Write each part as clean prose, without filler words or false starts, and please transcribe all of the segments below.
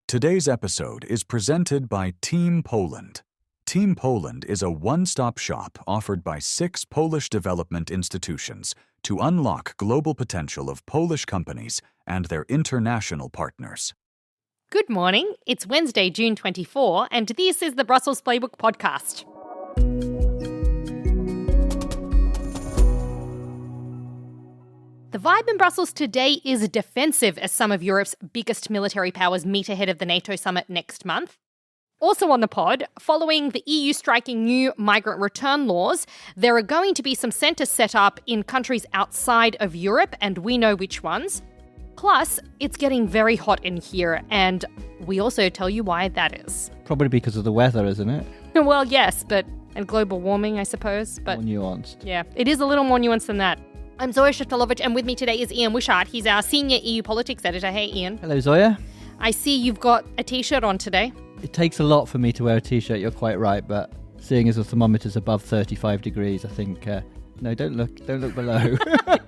Today's episode is presented by Team Poland. Team Poland is a one-stop shop offered by 6 Polish development institutions to unlock global potential of Polish companies and their international partners. Good morning. It's Wednesday, June 24, and this is the Brussels Playbook podcast. The vibe in Brussels today is defensive as some of Europe's biggest military powers meet ahead of the NATO summit next month. Also on the pod, following the EU striking new migrant return laws, there are going to be some centres set up in countries outside of Europe, and we know which ones. Plus, it's getting very hot in here, and we also tell you why that is. Probably because of the weather, isn't it? Well, yes, and global warming, I suppose. But more nuanced. Yeah, it is a little more nuanced than that. I'm Zoya Sheftalovich, and with me today is Ian Wishart. He's our senior EU politics editor. Hey, Ian. Hello, Zoya. I see you've got a T-shirt on today. It takes a lot for me to wear a T-shirt, you're quite right, but seeing as the thermometer's above 35 degrees, I think, no, don't look below.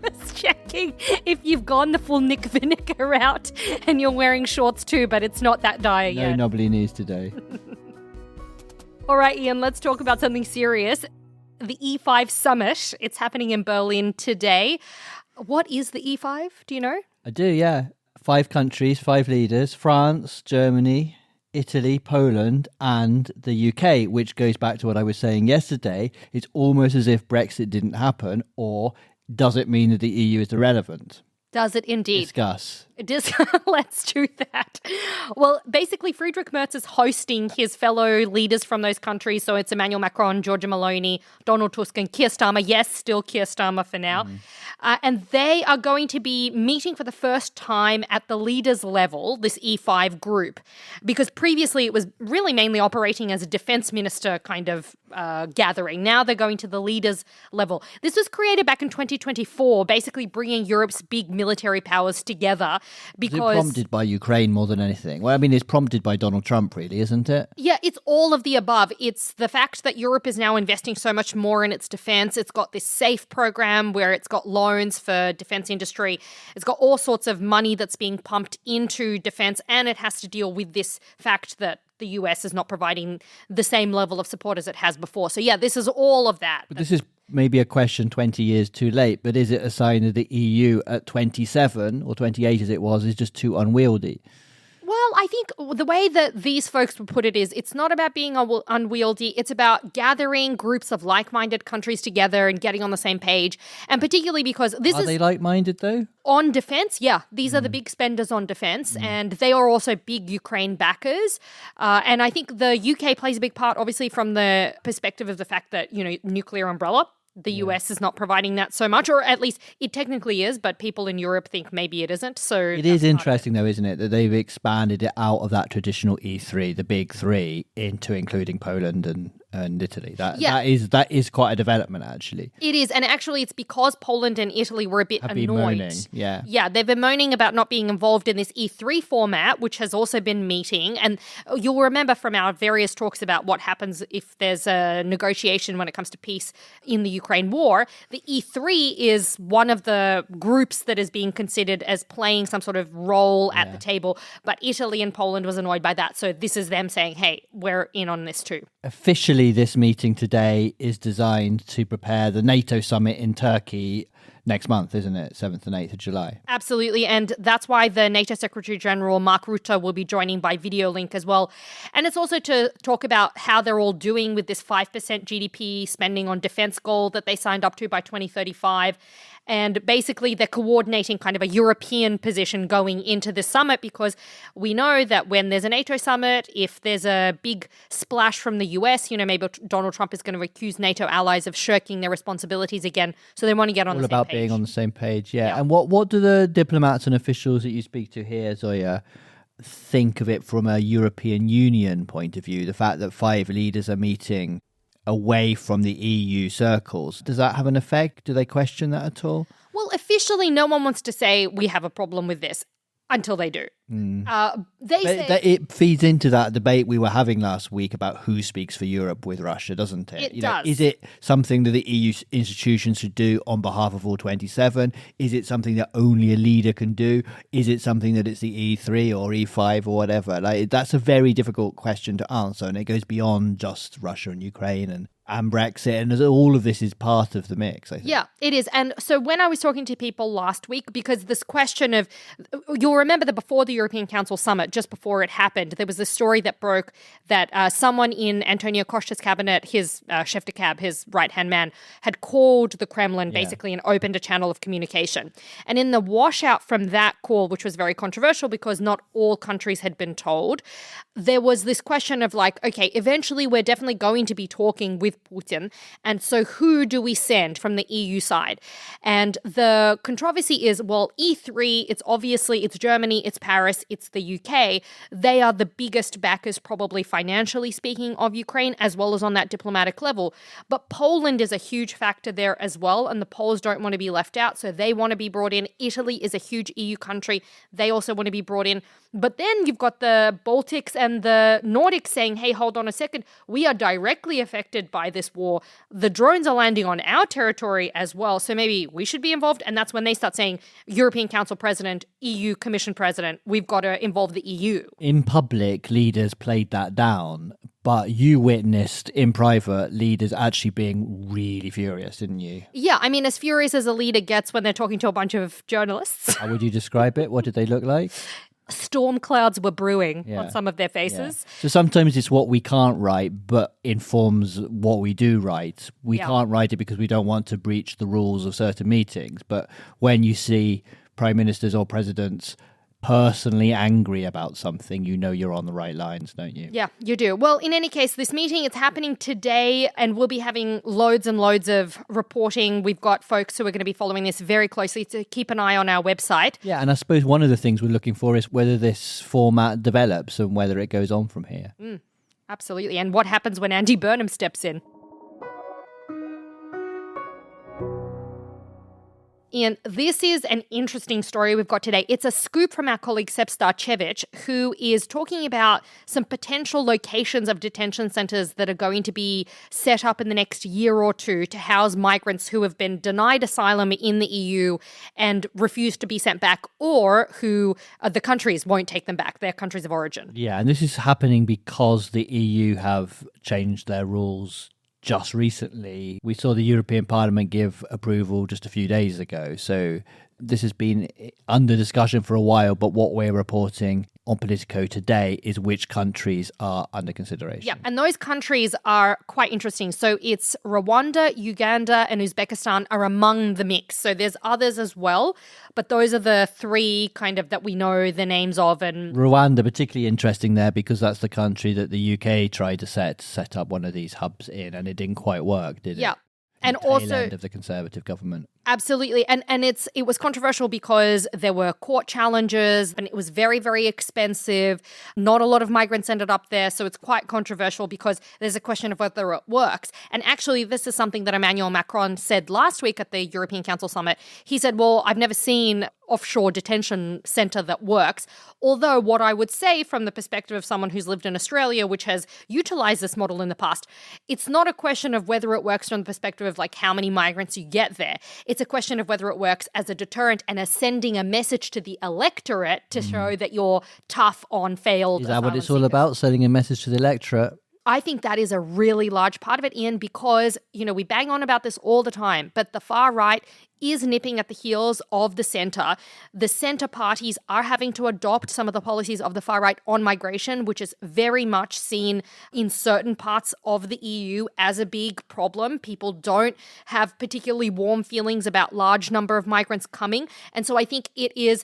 Just checking if you've gone the full Nick Vinegar route and you're wearing shorts too, but it's not that dire yet. No knobbly knees today. All right, Ian, let's talk about something serious. The E5 summit, it's happening in Berlin today. What is the E5? Do you know? I do, yeah. 5 countries, 5 leaders, France, Germany, Italy, Poland, and the UK, which goes back to what I was saying yesterday. It's almost as if Brexit didn't happen, or does it mean that the EU is irrelevant? Does it indeed? Discuss. Let's do that. Well, basically, Friedrich Merz is hosting his fellow leaders from those countries. So it's Emmanuel Macron, Giorgia Meloni, Donald Tusk, and Keir Starmer. Yes, still Keir Starmer for now. And they are going to be meeting for the first time at the leaders level, this E5 group, because previously it was really mainly operating as a defense minister kind of gathering. Now they're going to the leaders level. This was created back in 2024, basically bringing Europe's big military powers together. Because is it prompted by Ukraine more than anything? Well, I mean, it's prompted by Donald Trump, really, isn't it? Yeah, it's all of the above. It's the fact that Europe is now investing so much more in its defense. It's got this SAFE program where it's got loans for defense industry. It's got all sorts of money that's being pumped into defense, and it has to deal with this fact that the US is not providing the same level of support as it has before. So yeah, this is all of that. But this is maybe a question 20 years too late, but is it a sign that the EU at 27 or 28 as it was is just too unwieldy? Well, I think the way that these folks would put it is it's not about being unwieldy. It's about gathering groups of like-minded countries together and getting on the same page. And particularly because Are they like-minded, though? On defense, yeah. These are the big spenders on defense, and they are also big Ukraine backers. And I think the UK plays a big part, obviously, from the perspective of the fact that, nuclear umbrella. The US is not providing that so much, or at least it technically is, but people in Europe think maybe it isn't. So it is interesting, though, isn't it, that they've expanded it out of that traditional E3, the big 3, into including Poland and Italy. That is quite a development, actually. It is, and actually it's because Poland and Italy were a bit Have annoyed. been moaning, yeah. Yeah, they've been moaning about not being involved in this E3 format, which has also been meeting. And you'll remember from our various talks about what happens if there's a negotiation when it comes to peace in the Ukraine war. The E3 is one of the groups that is being considered as playing some sort of role at the table. But Italy and Poland was annoyed by that. So this is them saying, hey, we're in on this too. Officially, this meeting today is designed to prepare the NATO summit in Turkey next month, isn't it? 7th and 8th of July. Absolutely. And that's why the NATO Secretary General, Mark Rutte, will be joining by video link as well. And it's also to talk about how they're all doing with this 5% GDP spending on defense goal that they signed up to by 2035. And basically, they're coordinating kind of a European position going into the summit, because we know that when there's a NATO summit, if there's a big splash from the US, maybe Donald Trump is going to accuse NATO allies of shirking their responsibilities again. So they want to get on the same page. All about being on the same page, yeah. And what do the diplomats and officials that you speak to here, Zoya, think of it from a European Union point of view? The fact that 5 leaders are meeting away from the EU circles. Does that have an effect? Do they question that at all? Well, officially, no one wants to say we have a problem with this. until they do. It feeds into that debate we were having last week about who speaks for Europe with Russia, doesn't it? It does. Is it something that the EU institutions should do on behalf of all 27? Is it something that only a leader can do? Is it something that it's the E3 or E5 or whatever? That's a very difficult question to answer, and it goes beyond just Russia and Ukraine and Brexit, and all of this is part of the mix, I think. Yeah, it is. And so when I was talking to people last week, because this question of, you'll remember that before the European Council summit, just before it happened, there was this story that broke that someone in Antonio Costa's cabinet, his Sheftalovich, his right-hand man, had called the Kremlin basically and opened a channel of communication. And in the washout from that call, which was very controversial because not all countries had been told, there was this question of like, okay, eventually we're definitely going to be talking with Putin. And so who do we send from the EU side? And the controversy is, well, E3, it's Germany, it's Paris, it's the UK. They are the biggest backers, probably financially speaking, of Ukraine, as well as on that diplomatic level. But Poland is a huge factor there as well. And the Poles don't want to be left out. So they want to be brought in. Italy is a huge EU country. They also want to be brought in. But then you've got the Baltics and the Nordics saying, hey, hold on a second. We are directly affected by this war. The drones are landing on our territory as well. So maybe we should be involved. And that's when they start saying, European Council President, EU Commission President, we've got to involve the EU. In public, leaders played that down. But you witnessed in private leaders actually being really furious, didn't you? Yeah, I mean, as furious as a leader gets when they're talking to a bunch of journalists. How would you describe it? What did they look like? Storm clouds were brewing on some of their faces. Yeah. So sometimes it's what we can't write, but informs what we do write. We can't write it because we don't want to breach the rules of certain meetings. But when you see prime ministers or presidents personally angry about something, you know you're on the right lines, don't you? Yeah, you do. Well, in any case, this meeting, it's happening today, and we'll be having loads and loads of reporting. We've got folks who are going to be following this very closely, so keep an eye on our website. Yeah, and I suppose one of the things we're looking for is whether this format develops and whether it goes on from here. Absolutely. And what happens when Andy Burnham steps in? Ian, this is an interesting story we've got today. It's a scoop from our colleague Sheftalovich, who is talking about some potential locations of detention centres that are going to be set up in the next year or two to house migrants who have been denied asylum in the EU and refuse to be sent back, or who the countries won't take them back, their countries of origin. Yeah, and this is happening because the EU have changed their rules just recently. We saw the European Parliament give approval just a few days ago. So this has been under discussion for a while, but what we're reporting on Politico today is which countries are under consideration. Yeah, and those countries are quite interesting. So it's Rwanda, Uganda, and Uzbekistan are among the mix. So there's others as well, but those are the three kind of that we know the names of. And Rwanda, particularly interesting there because that's the country that the UK tried to set up one of these hubs in, and it didn't quite work, did it? Yeah. And tail also end of the Conservative government. Absolutely. And it was controversial because there were court challenges and it was very, very expensive. Not a lot of migrants ended up there. So it's quite controversial because there's a question of whether it works. And actually, this is something that Emmanuel Macron said last week at the European Council Summit. He said, well, I've never seen offshore detention centre that works. Although what I would say from the perspective of someone who's lived in Australia, which has utilised this model in the past, it's not a question of whether it works from the perspective of like how many migrants you get there. It's a question of whether it works as a deterrent and as sending a message to the electorate to show that you're tough on failed. Is that what it's all seekers. about, sending a message to the electorate? I think that is a really large part of it, Ian, because, we bang on about this all the time, but the far right is nipping at the heels of the centre. The centre parties are having to adopt some of the policies of the far right on migration, which is very much seen in certain parts of the EU as a big problem. People don't have particularly warm feelings about large number of migrants coming. And so I think it is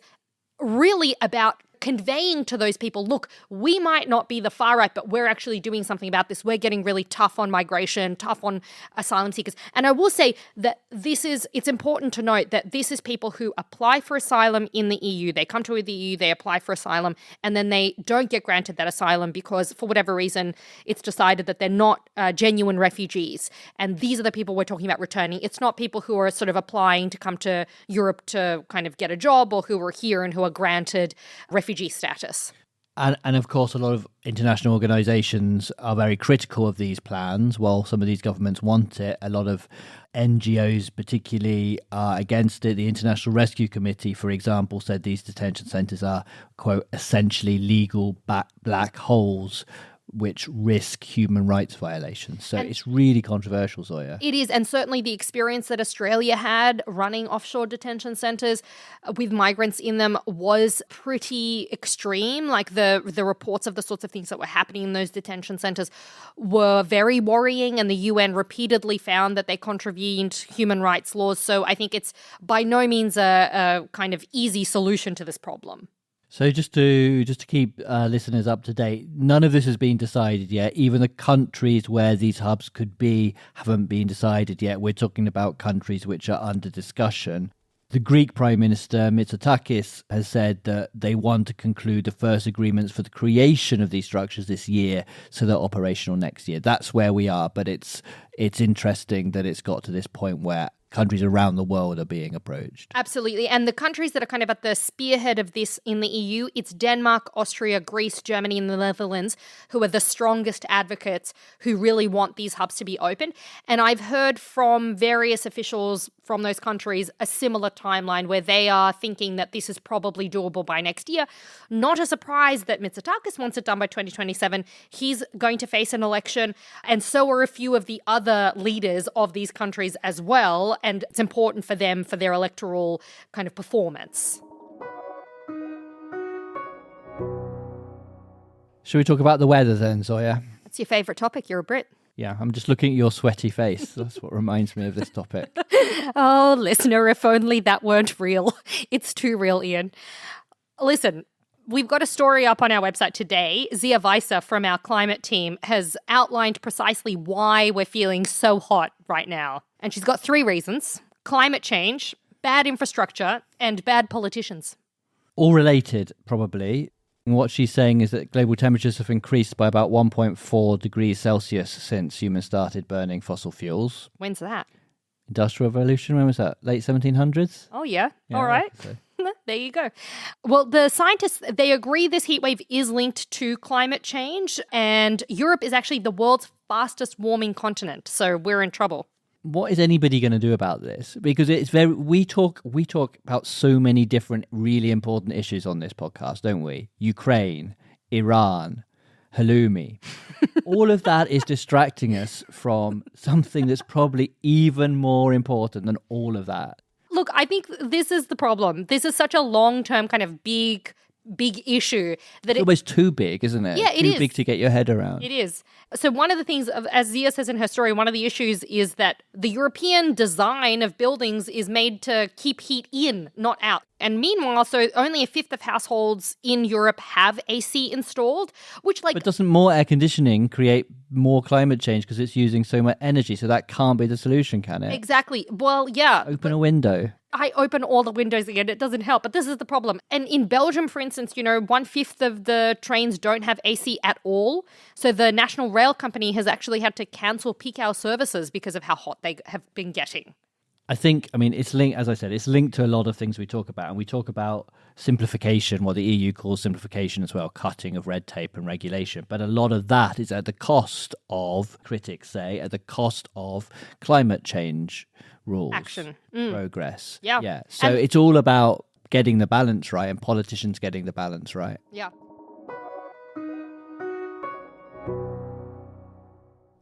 really about conveying to those people, look, we might not be the far right, but we're actually doing something about this. We're getting really tough on migration, tough on asylum seekers. And I will say that it's important to note that this is people who apply for asylum in the EU. They come to the EU, they apply for asylum, and then they don't get granted that asylum because for whatever reason, it's decided that they're not genuine refugees. And these are the people we're talking about returning. It's not people who are sort of applying to come to Europe to kind of get a job or who are here and who are granted refugee status. And of course, a lot of international organisations are very critical of these plans. While some of these governments want it, a lot of NGOs particularly are against it. The International Rescue Committee, for example, said these detention centres are, quote, essentially legal black holes which risk human rights violations. So it's really controversial, Zoya. It is, and certainly the experience that Australia had running offshore detention centres with migrants in them was pretty extreme. Like the reports of the sorts of things that were happening in those detention centres were very worrying, and the UN repeatedly found that they contravened human rights laws. So I think it's by no means a kind of easy solution to this problem. So just to keep listeners up to date, none of this has been decided yet. Even the countries where these hubs could be haven't been decided yet. We're talking about countries which are under discussion. The Greek Prime Minister Mitsotakis has said that they want to conclude the first agreements for the creation of these structures this year, so they're operational next year. That's where we are, but it's interesting that it's got to this point where countries around the world are being approached. Absolutely. And the countries that are kind of at the spearhead of this in the EU, it's Denmark, Austria, Greece, Germany, and the Netherlands, who are the strongest advocates who really want these hubs to be open. And I've heard from various officials from those countries a similar timeline where they are thinking that this is probably doable by next year. Not a surprise that Mitsotakis wants it done by 2027. He's going to face an election, and so are a few of the other leaders of these countries as well. And it's important for them, for their electoral kind of performance. Should we talk about the weather then, Zoya? It's your favourite topic. You're a Brit. Yeah, I'm just looking at your sweaty face. That's what reminds me of this topic. Oh, listener, if only that weren't real. It's too real, Ian. Listen, we've got a story up on our website today. Zia Weise from our climate team has outlined precisely why we're feeling so hot right now. And she's got 3 reasons: climate change, bad infrastructure, and bad politicians. All related, probably. And what she's saying is that global temperatures have increased by about 1.4 degrees Celsius since humans started burning fossil fuels. When's that? Industrial Revolution, when was that? Late 1700s? Oh, yeah. Yeah, all right. so. There you go. Well, the scientists, they agree this heatwave is linked to climate change, and Europe is actually the world's fastest warming continent, so we're in trouble. What is anybody going to do about this? Because it's we talk about so many different really important issues on this podcast, don't we? Ukraine, Iran, halloumi. All of that is distracting us from something that's probably even more important than all of that. Look, I think this is the problem. This is such a long-term kind of big issue that it's almost too big, isn't it? Yeah, it is. Too big to get your head around. It is. So one of the things, as Zia says in her story, one of the issues is that the European design of buildings is made to keep heat in, not out. And meanwhile, so only a fifth of households in Europe have AC installed, which But doesn't more air conditioning create more climate change because it's using so much energy? So that can't be the solution, can it? Exactly. Well, yeah. Open a window. I open all the windows again. It doesn't help. But this is the problem. And in Belgium, for instance, 1/5 of the trains don't have AC at all. So the National Rail Company has actually had to cancel peak hour services because of how hot they have been getting. It's linked, as I said, it's linked to a lot of things we talk about. And we talk about simplification, what the EU calls simplification as well, cutting of red tape and regulation. But a lot of that is at the cost of, critics say, at the cost of climate change rules. Action. Progress. Yeah. Yeah. So it's all about getting the balance right and politicians getting the balance right. Yeah.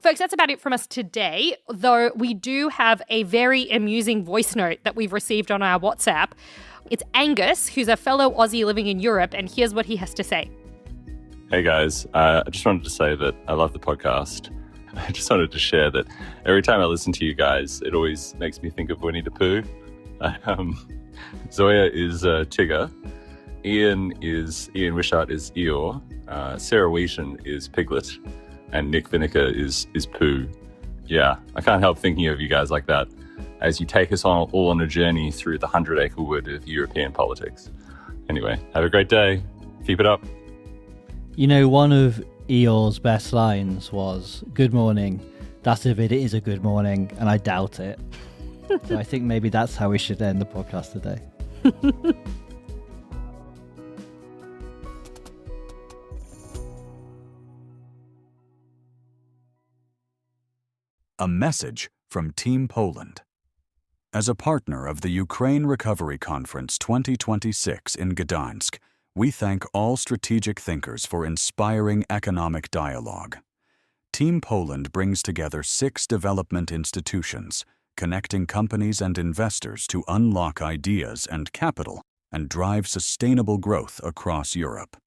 Folks, that's about it from us today, though we do have a very amusing voice note that we've received on our WhatsApp. It's Angus, who's a fellow Aussie living in Europe, and here's what he has to say. Hey guys, I just wanted to say that I love the podcast. I just wanted to share that every time I listen to you guys, it always makes me think of Winnie the Pooh. Zoya is Tigger, Ian Wishart is Eeyore, Sarah Wheaton is Piglet, and Nick Vinegar is Pooh. Yeah, I can't help thinking of you guys like that as you take us all on a journey through the 100-acre wood of European politics. Anyway, have a great day. Keep it up. You know, one of Eeyore's best lines was, "Good morning. That's if it is a good morning," and I doubt it. So I think maybe that's how we should end the podcast today. A message from Team Poland. As a partner of the Ukraine Recovery Conference 2026 in Gdansk, we thank all strategic thinkers for inspiring economic dialogue. Team Poland brings together 6 development institutions, connecting companies and investors to unlock ideas and capital and drive sustainable growth across Europe.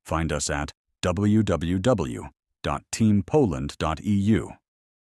Find us at www.teampoland.eu.